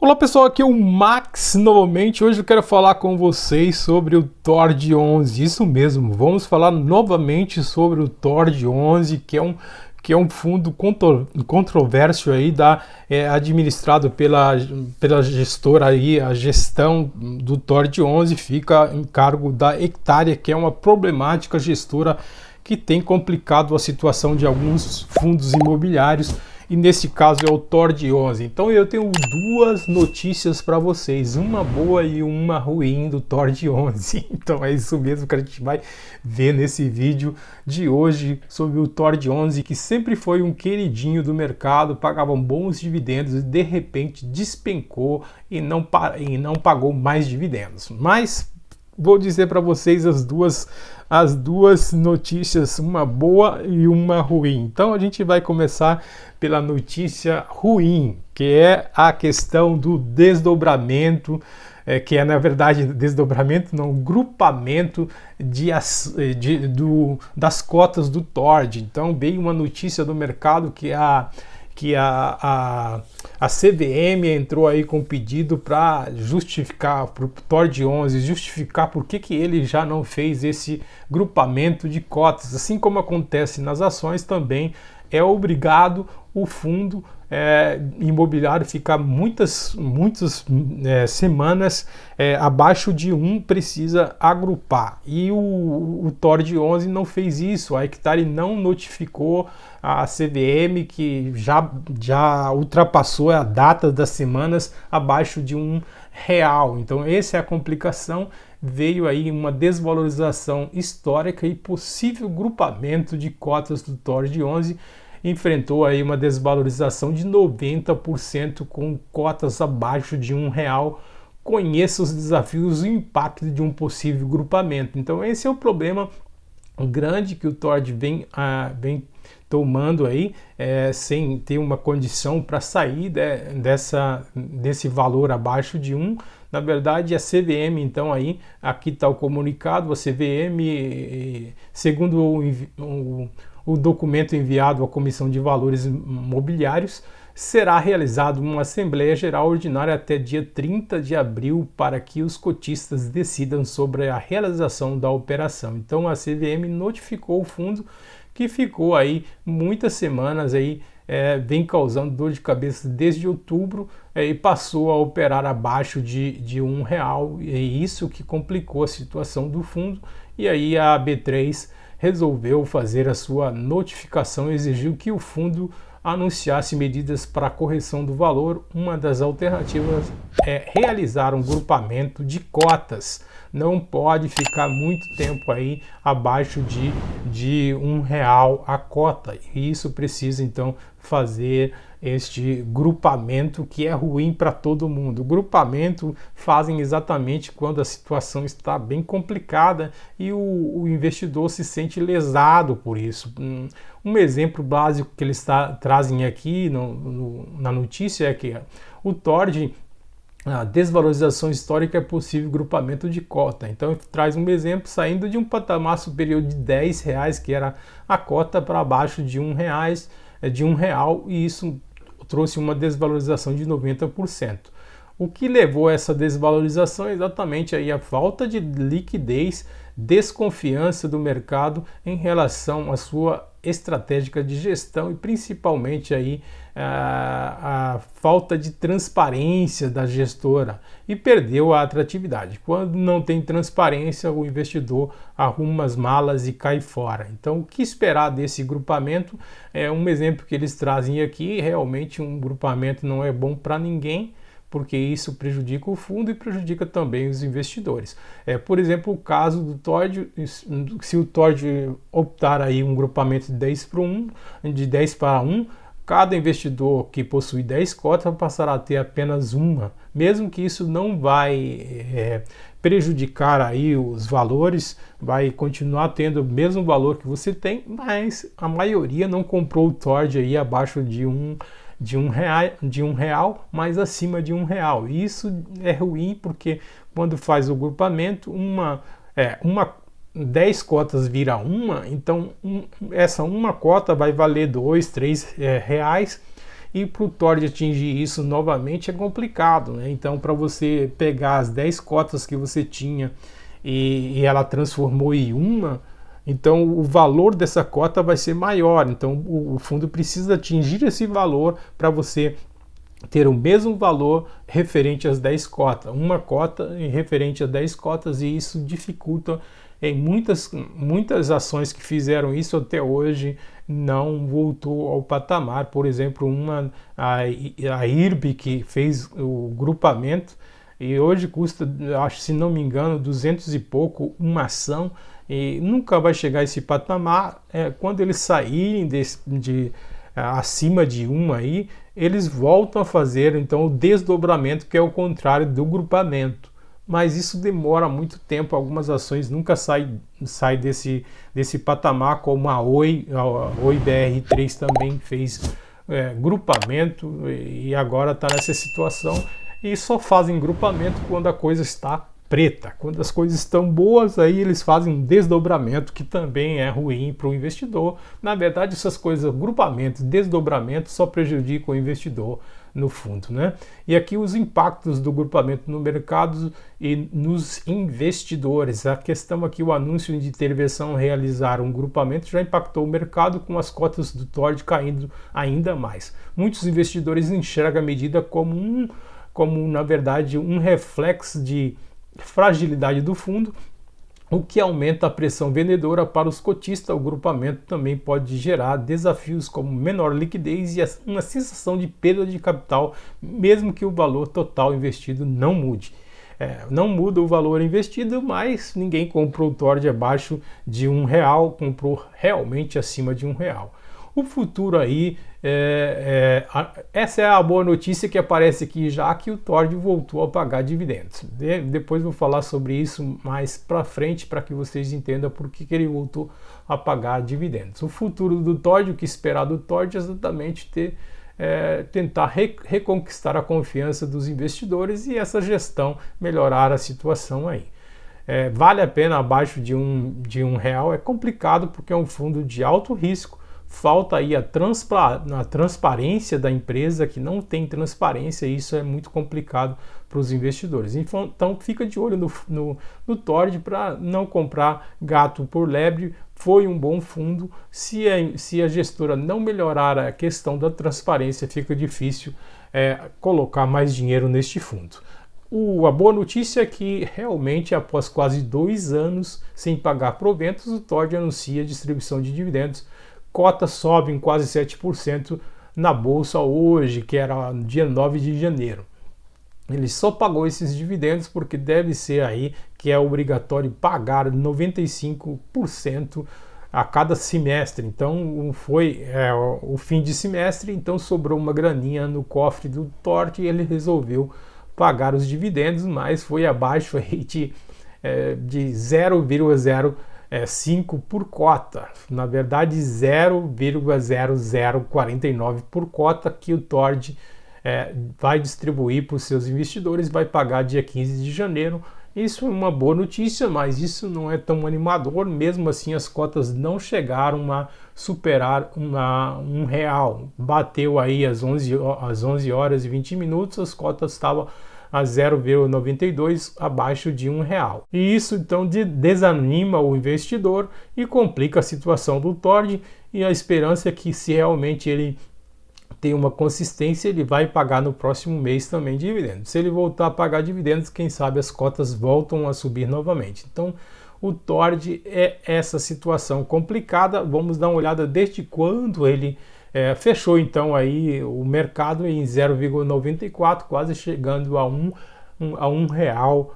Olá pessoal, aqui é o Max novamente. Hoje eu quero falar com vocês sobre o TORD 11. Isso mesmo, vamos falar novamente sobre o TORD 11, que é um fundo controverso aí administrado pela gestora aí. A gestão do TORD 11 fica em cargo da Hectare, que é uma problemática gestora que tem complicado a situação de alguns fundos imobiliários. E nesse caso é o TORD 11. Então eu tenho duas notícias para vocês, uma boa e uma ruim do TORD 11. Então é isso mesmo que a gente vai ver nesse vídeo de hoje sobre o TORD 11, que sempre foi um queridinho do mercado, pagava bons dividendos e de repente despencou e não pagou mais dividendos. Mas vou dizer para vocês as duas notícias, uma boa e uma ruim. Então a gente vai começar pela notícia ruim, que é a questão do desdobramento, que é na verdade desdobramento, não, grupamento das cotas do TORD. Então veio uma notícia do mercado que a CVM entrou aí com pedido para justificar, para o TORD 11 justificar por que ele já não fez esse grupamento de cotas. Assim como acontece nas ações, também é obrigado o fundo imobiliário ficar muitas semanas abaixo de precisa agrupar. E o TORD 11 não fez isso. A Hectare não notificou a CVM, que já ultrapassou a data das semanas abaixo de R$1. Então essa é a complicação. Veio aí uma desvalorização histórica e possível grupamento de cotas do TORD 11. Enfrentou aí uma desvalorização de 90% com cotas abaixo de R$1. Conheça os desafios e o impacto de um possível grupamento. Então esse é o problema grande que o TORD vem tomando aí, sem ter uma condição para sair desse valor abaixo de 1. Na verdade, a CVM, então aí, aqui está o comunicado, a CVM, segundo o documento enviado à Comissão de Valores Mobiliários, será realizada uma Assembleia Geral Ordinária até dia 30 de abril para que os cotistas decidam sobre a realização da operação. Então a CVM notificou o fundo, que ficou aí muitas semanas aí, vem causando dor de cabeça desde outubro, e passou a operar abaixo de R$1, e isso que complicou a situação do fundo. E aí a B3 resolveu fazer a sua notificação e exigiu que o fundo anunciasse medidas para a correção do valor. Uma das alternativas é realizar um grupamento de cotas. Não pode ficar muito tempo aí abaixo de R$1 a cota. E isso precisa então fazer este grupamento, que é ruim para todo mundo. O grupamento fazem exatamente quando a situação está bem complicada e o investidor se sente lesado por isso. Um exemplo básico que eles trazem aqui na notícia é que o TORD, a desvalorização histórica, é possível grupamento de cota. Então traz um exemplo saindo de um patamar superior de R$10, que era a cota, para abaixo de R$1, e isso trouxe uma desvalorização de 90%. O que levou a essa desvalorização é exatamente aí a falta de liquidez, desconfiança do mercado em relação à sua estratégia de gestão e principalmente aí a falta de transparência da gestora, e perdeu a atratividade. Quando não tem transparência, o investidor arruma as malas e cai fora. Então o que esperar desse grupamento? É um exemplo que eles trazem aqui. Realmente um grupamento não é bom para ninguém, porque isso prejudica o fundo e prejudica também os investidores. Por exemplo, o caso do TORD, se o TORD optar aí um grupamento de 10 para 1, cada investidor que possui 10 cotas passará a ter apenas uma, mesmo que isso não vai prejudicar aí os valores, vai continuar tendo o mesmo valor que você tem, mas a maioria não comprou o TORD aí abaixo de R$1, mas acima de R$1. E isso é ruim, porque quando faz o grupamento, 10 cotas vira uma, então essa uma cota vai valer R$2, R$3, e para o Tord atingir isso novamente é complicado, né? Então, para você pegar as 10 cotas que você tinha e ela transformou em uma, então o valor dessa cota vai ser maior. Então o fundo precisa atingir esse valor para você ter o mesmo valor referente às 10 cotas, uma cota referente a 10 cotas, e isso dificulta em muitas ações que fizeram isso até hoje não voltou ao patamar. Por exemplo, a IRB, que fez o grupamento, e hoje custa, acho, se não me engano, 200 e pouco uma ação, e nunca vai chegar a esse patamar. Quando eles saírem acima de uma aí, eles voltam a fazer então o desdobramento, que é o contrário do grupamento. Mas isso demora muito tempo, algumas ações nunca saem desse patamar, como a Oi BR3 também fez grupamento e agora está nessa situação, e só fazem grupamento quando a coisa está preta. Quando as coisas estão boas, aí eles fazem um desdobramento, que também é ruim para o investidor. Na verdade, essas coisas, grupamento, desdobramento, só prejudicam o investidor no fundo, né? E aqui os impactos do grupamento no mercado e nos investidores. A questão aqui, o anúncio de intervenção realizar um grupamento já impactou o mercado, com as cotas do Tord caindo ainda mais. Muitos investidores enxergam a medida como na verdade, um reflexo de fragilidade do fundo, o que aumenta a pressão vendedora para os cotistas. O grupamento também pode gerar desafios como menor liquidez e uma sensação de perda de capital, mesmo que o valor total investido não mude. Não muda o valor investido, mas ninguém comprou o Tord abaixo de R$1, comprou realmente acima de R$1. O futuro aí, essa é a boa notícia que aparece aqui, já que o Tord voltou a pagar dividendos. Depois vou falar sobre isso mais para frente, para que vocês entendam por que ele voltou a pagar dividendos. O futuro do Tord, o que esperar do Tord, é exatamente tentar reconquistar a confiança dos investidores e essa gestão melhorar a situação aí. Vale a pena abaixo de R$1? É complicado, porque é um fundo de alto risco. Falta aí a transparência da empresa, que não tem transparência, e isso é muito complicado para os investidores. Então fica de olho no Tord para não comprar gato por lebre. Foi um bom fundo. Se a gestora não melhorar a questão da transparência, fica difícil colocar mais dinheiro neste fundo. A boa notícia é que realmente, após quase 2 anos sem pagar proventos, o Tord anuncia a distribuição de dividendos. Cotas sobem quase 7% na bolsa hoje, que era dia 9 de janeiro. Ele só pagou esses dividendos porque deve ser aí que é obrigatório pagar 95% a cada semestre. Então foi o fim de semestre, então sobrou uma graninha no cofre do Tord e ele resolveu pagar os dividendos, mas foi abaixo aí de 0,05 por cota, na verdade 0,0049 por cota, que o Tord vai distribuir para os seus investidores, vai pagar dia 15 de janeiro. Isso é uma boa notícia, mas isso não é tão animador. Mesmo assim, as cotas não chegaram a superar R$1. Bateu aí às 11 horas e 20 minutos, as cotas estavam a 0,92 abaixo de R$1. E isso então desanima o investidor e complica a situação do Tord, e a esperança é que, se realmente ele tem uma consistência, ele vai pagar no próximo mês também dividendos. Se ele voltar a pagar dividendos, quem sabe as cotas voltam a subir novamente. Então o Tord é essa situação complicada. Vamos dar uma olhada desde quando ele fechou então aí o mercado em 0,94, quase chegando a R$1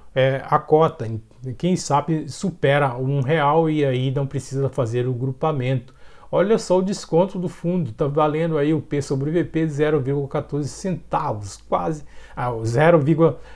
a cota. Quem sabe supera R$1 e aí não precisa fazer o grupamento. Olha só o desconto do fundo, está valendo aí o P sobre VP 0,14 centavos, quase,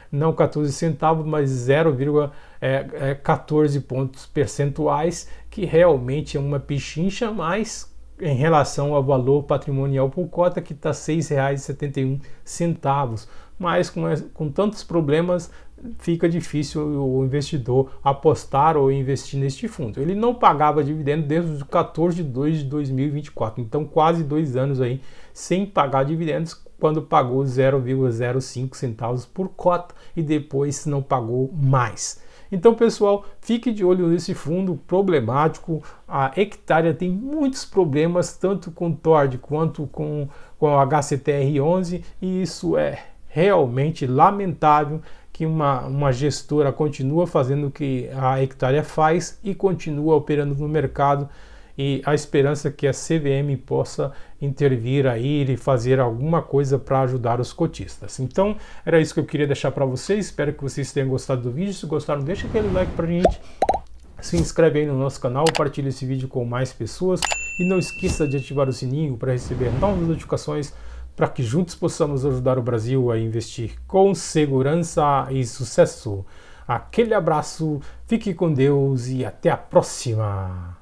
não 14 centavos, mas 0,14 pontos percentuais, que realmente é uma pichincha, mas em relação ao valor patrimonial por cota, que está R$6,71. mas com tantos problemas fica difícil o investidor apostar ou investir neste fundo. Ele não pagava dividendo desde o 14 de 2 de 2024, então quase 2 anos aí sem pagar dividendos, quando pagou 0,05 centavos por cota e depois não pagou mais. Então, pessoal, fique de olho nesse fundo problemático. A Hectare tem muitos problemas, tanto com Tord quanto com o HCTR11, e isso é realmente lamentável que uma gestora continua fazendo o que a Hectare faz e continua operando no mercado, e a esperança é que a CVM possa intervir aí e fazer alguma coisa para ajudar os cotistas. Então, era isso que eu queria deixar para vocês. Espero que vocês tenham gostado do vídeo. Se gostaram, deixa aquele like para a gente. Se inscreve aí no nosso canal, compartilha esse vídeo com mais pessoas e não esqueça de ativar o sininho para receber novas notificações, para que juntos possamos ajudar o Brasil a investir com segurança e sucesso. Aquele abraço, fique com Deus e até a próxima!